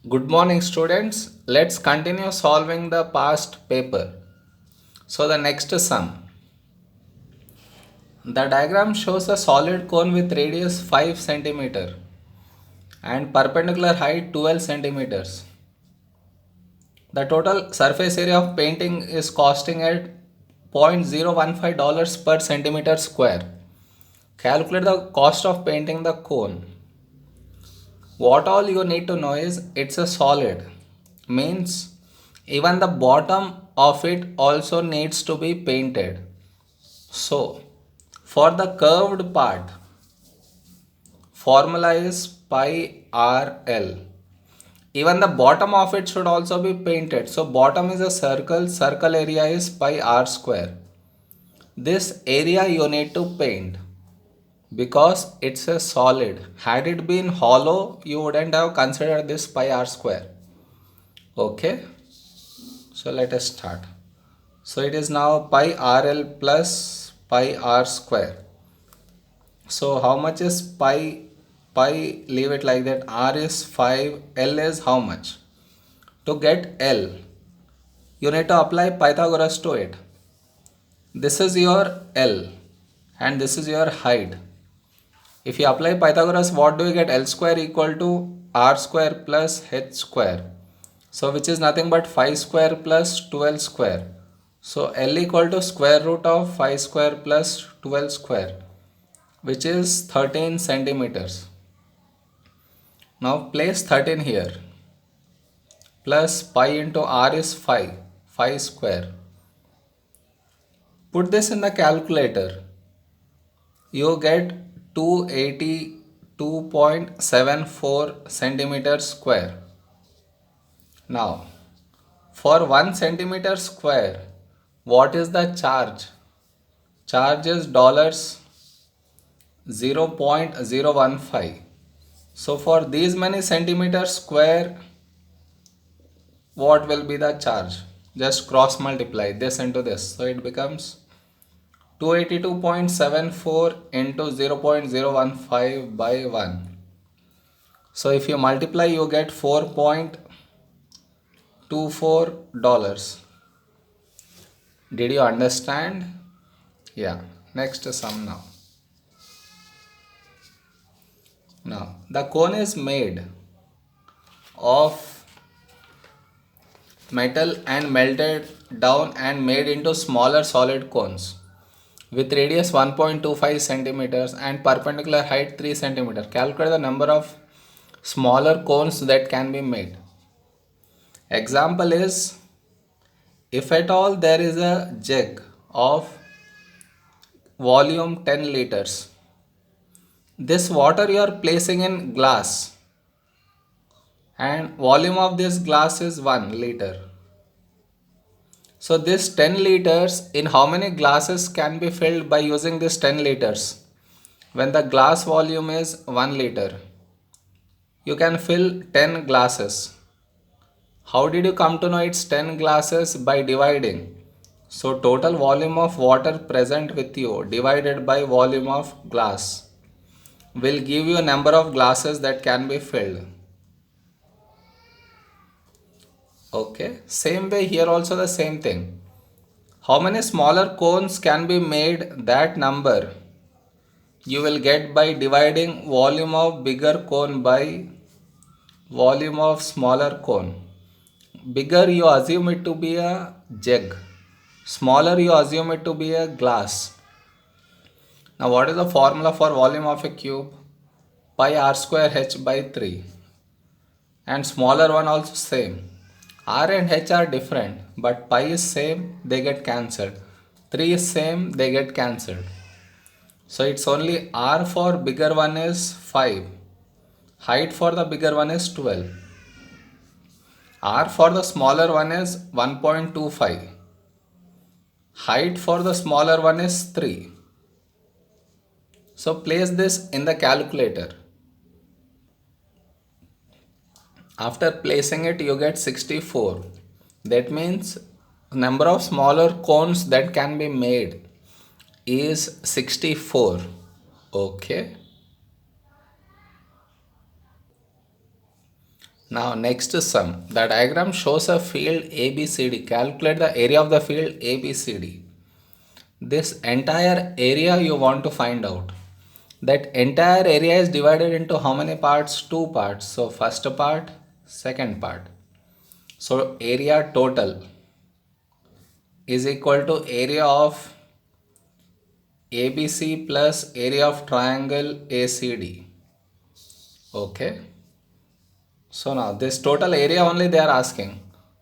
Good morning, students. Let's continue solving the past paper. So, the next sum. The diagram shows a solid cone with radius 5 centimeter and perpendicular height 12 centimeters. The total surface area of painting is costing at $0.015 per centimeter square. Calculate the cost of painting the cone. What all you need to know is it's a solid. Means even the bottom of it also needs to be painted. So for the curved part, formula is pi RL. Even the bottom of it should also be painted. So bottom is a circle, circle area is pi r square. This area you need to paint because it's a solid. Had it been hollow, you wouldn't have considered this pi r square. Okay, so let us start. So it is now pi RL plus pi r square. So how much is pi? Pi, leave it like that. R is 5, L is how much? To get L, you need to apply Pythagoras to it. This is your L and this is your height. If you apply Pythagoras, what do you get? L square equal to R square plus H square. So which is nothing but 5 square plus 12 square. So L equal to square root of 5 square plus 12 square, which is 13 centimeters. Now place 13 here. Plus pi into r is 5. 5 square. Put this in the calculator. You get 282.74 centimeters square. Now, for 1 centimeter square, what is the charge? Charge is dollars 0.015. So for these many centimeters square, what will be the charge? Just cross multiply this into this. So it becomes 282.74 into 0.015 by 1. So if you multiply, you get $4.24. Did you understand? Yeah. Next sum now. Now the cone is made of metal and melted down and made into smaller solid cones with radius 1.25 centimeters and perpendicular height 3 centimeters. Calculate the number of smaller cones that can be made. Example is, if at all there is a jug of volume 10 liters, this water you are placing in glass and volume of this glass is 1 liter. So this 10 liters, in how many glasses can be filled by using this 10 liters? When the glass volume is 1 liter, you can fill 10 glasses. How did you come to know it's 10 glasses? By dividing. So total volume of water present with you divided by volume of glass will give you a number of glasses that can be filled. Okay, same way here also the same thing. How many smaller cones can be made? That number you will get by dividing volume of bigger cone by volume of smaller cone. Bigger you assume it to be a jug. Smaller you assume it to be a glass. Now what is the formula for volume of a cube? Pi r square h by 3. And smaller one also same. R and h are different, but pi is same, they get cancelled. 3 is same, they get cancelled. So it's only r for bigger one is 5. Height for the bigger one is 12. R for the smaller one is 1.25. Height for the smaller one is 3. So place this in the calculator. After placing it, you get 64. That means number of smaller cones that can be made is 64. Okay. Now next sum. The diagram shows a field ABCD. Calculate the area of the field ABCD. This entire area you want to find out. That entire area is divided into how many parts? Two parts. So first part, second part. So area total is equal to area of ABC plus area of triangle ACD. Okay. So now this total area only they are asking.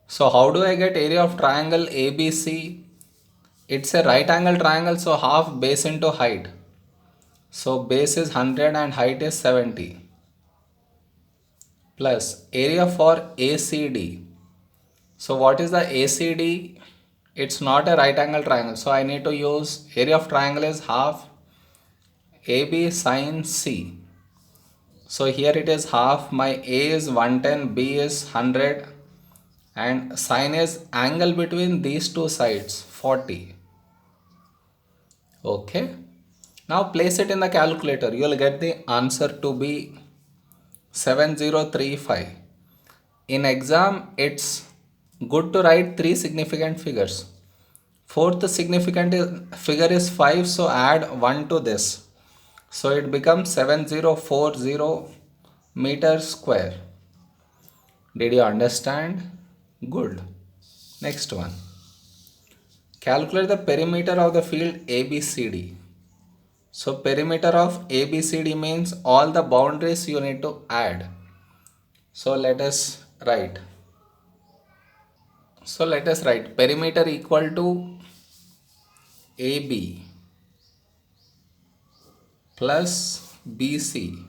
So how do I get area of triangle ABC? It's a right angle triangle, so half base into height. So base is 100 and height is 70. Plus area for ACD. So what is the ACD? It's not a right angle triangle. So I need to use area of triangle is half AB sine C. So here it is half, my A is 110, B is 100 and sine is angle between these two sides 40. Okay. Now place it in the calculator. You will get the answer to be 7035. In exam it's good to write three significant figures. Fourth significant figure is 5, so add 1 to this. So it becomes 7040 meter square. Did you understand? Good. Next one. Calculate the perimeter of the field ABCD. So perimeter of ABCD means all the boundaries you need to add. So let us write. Perimeter equal to AB plus BC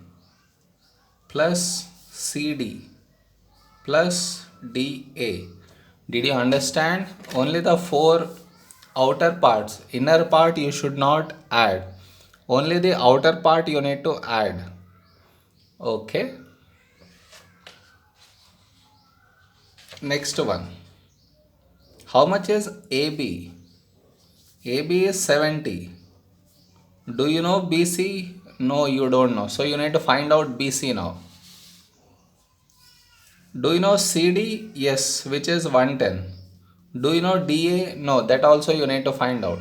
plus CD plus DA. Did you understand? Only the four outer parts. Inner part you should not add. Only the outer part you need to add. Okay. Next one. How much is AB? AB is 70. Do you know BC? No, you don't know. So you need to find out BC now. Do you know CD? Yes, which is 110. Do you know DA? No, that also you need to find out.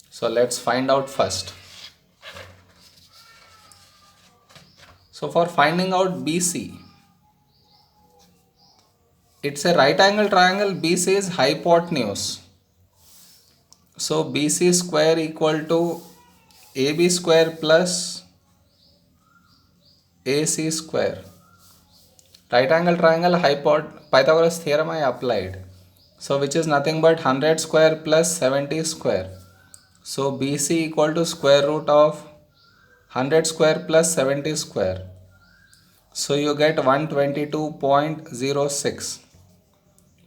So let's find out first. So for finding out BC, it's a right angle triangle. BC is hypotenuse. So BC square equal to AB square plus AC square. Right angle triangle Pythagoras theorem I applied. So which is nothing but 100 square plus 70 square. So BC equal to square root of 100 square plus 70 square. So you get 122.06.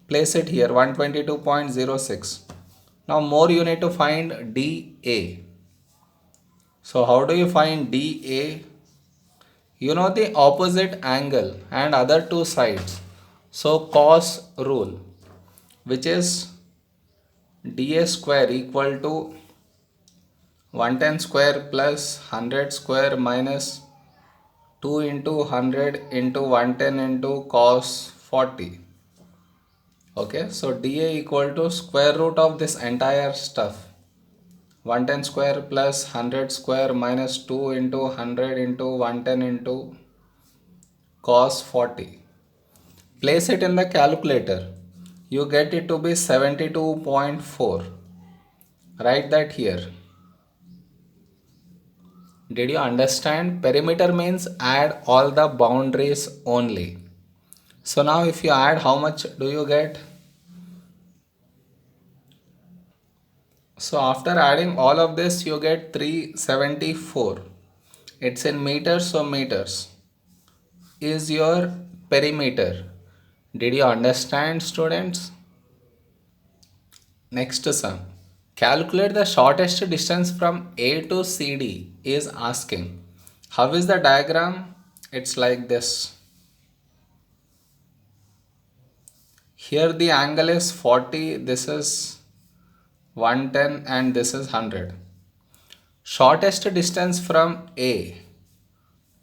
Place it here, 122.06. Now more you need to find DA. So how do you find DA? You know the opposite angle and other two sides. So cos rule, which is DA square equal to 110 square plus 100 square minus 2 into 100 into 110 into cos 40. Okay, so DA equal to square root of this entire stuff. 110 square plus 100 square minus 2 into 100 into 110 into cos 40. Place it in the calculator. You get it to be 72.4. Write that here. Did you understand? Perimeter means add all the boundaries only. So now if you add, how much do you get? So after adding all of this, you get 374. It's in meters, so meters is your perimeter. Did you understand, students? Next sum. Calculate the shortest distance from A to CD is asking. How is the diagram? It's like this. Here the angle is 40, this is 110 and this is 100. Shortest distance from A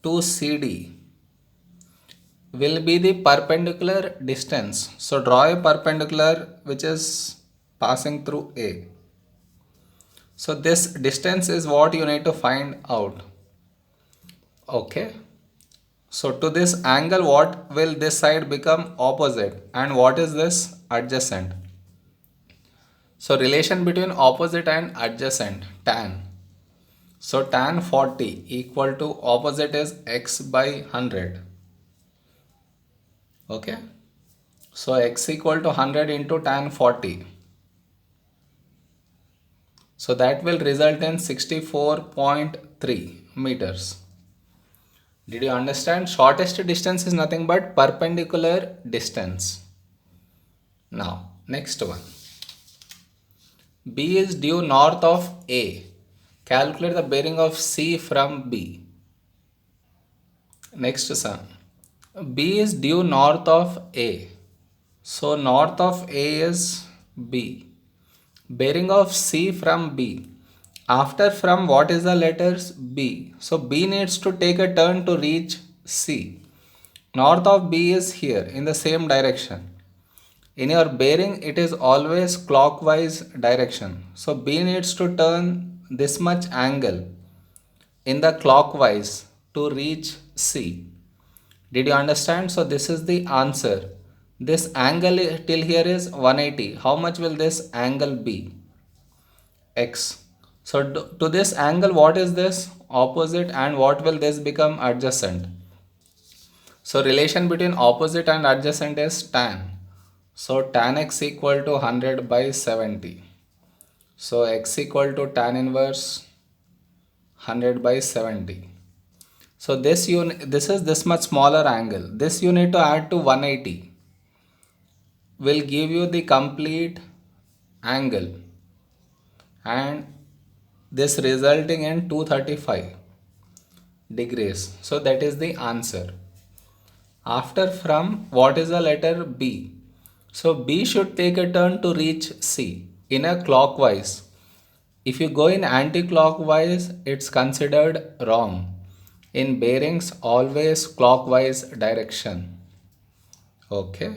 to CD. will be the perpendicular distance. So draw a perpendicular which is passing through A. So this distance is what you need to find out. Okay. So to this angle, what will this side become? Opposite. And what is this? Adjacent. So relation between opposite and adjacent, tan. So tan 40 equal to opposite is x by 100. Okay. So x equal to 100 into tan 40. So that will result in 64.3 meters. Did you understand? Shortest distance is nothing but perpendicular distance. Now, next one. B is due north of A. Calculate the bearing of C from B. Next sum. B is due north of A. So north of A is B. Bearing of C from B. After from, what is the letters? B. So B needs to take a turn to reach C. North of B is here in the same direction. In your bearing, it is always clockwise direction. So B needs to turn this much angle in the clockwise to reach C. Did you understand? So this is the answer. This angle till here is 180. How much will this angle be? X. So to this angle, what is this? Opposite. And what will this become? Adjacent. So relation between opposite and adjacent is tan. So tan x equal to 100 by 70. So x equal to tan inverse 100 by 70. So this is this much smaller angle. This you need to add to 180. Will give you the complete angle. And this resulting in 235 degrees. So that is the answer. After from, what is the letter B? So B should take a turn to reach C in a clockwise. If you go in anti-clockwise, it's considered wrong. In bearings, always clockwise direction. Okay.